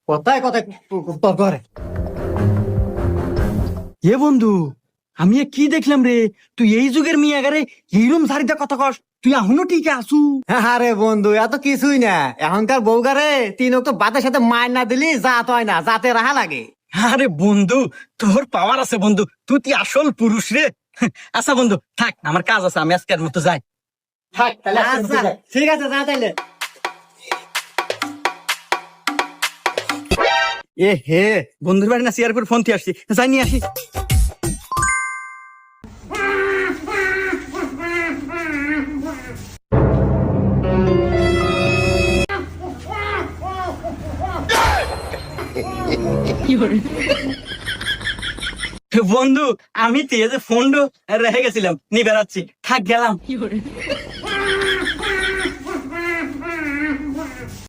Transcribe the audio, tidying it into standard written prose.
কথায় কথায় তর্ক করে। এ বন্ধু, আমি এ কি দেখলাম রে? তুই এই যুগের মেয়ে আগারে এইরম সারিতে কথা কস, তুই এখনো ঠিক আসু? আরে বন্ধু, এত কিছুই না। এখনকার বউগারে তিন তো বাতের সাথে মার না দিলি জাত হয় না, জাতে রাহা লাগে। আরে বন্ধু, তোর পাওয়ার আছে বন্ধু, তুই আসল পুরুষ রে। আচ্ছা বন্ধু থাক, আমার কাজ আছে, আমি আজকের মতো যাই। থাক তাহলে আজকের মতো আচ্ছা যাই। ঠিক আছে, যা তাইলে। এ হে, বন্ধুর বাড়ি না সিয়ারপুর ফোন দিয়ে আসছি, যাই নিয়ে আসি। বন্ধু, আমি তেজে ফোন রেখে গেছিলাম, নিয়ে বেড়াচ্ছি, থাক গেলাম।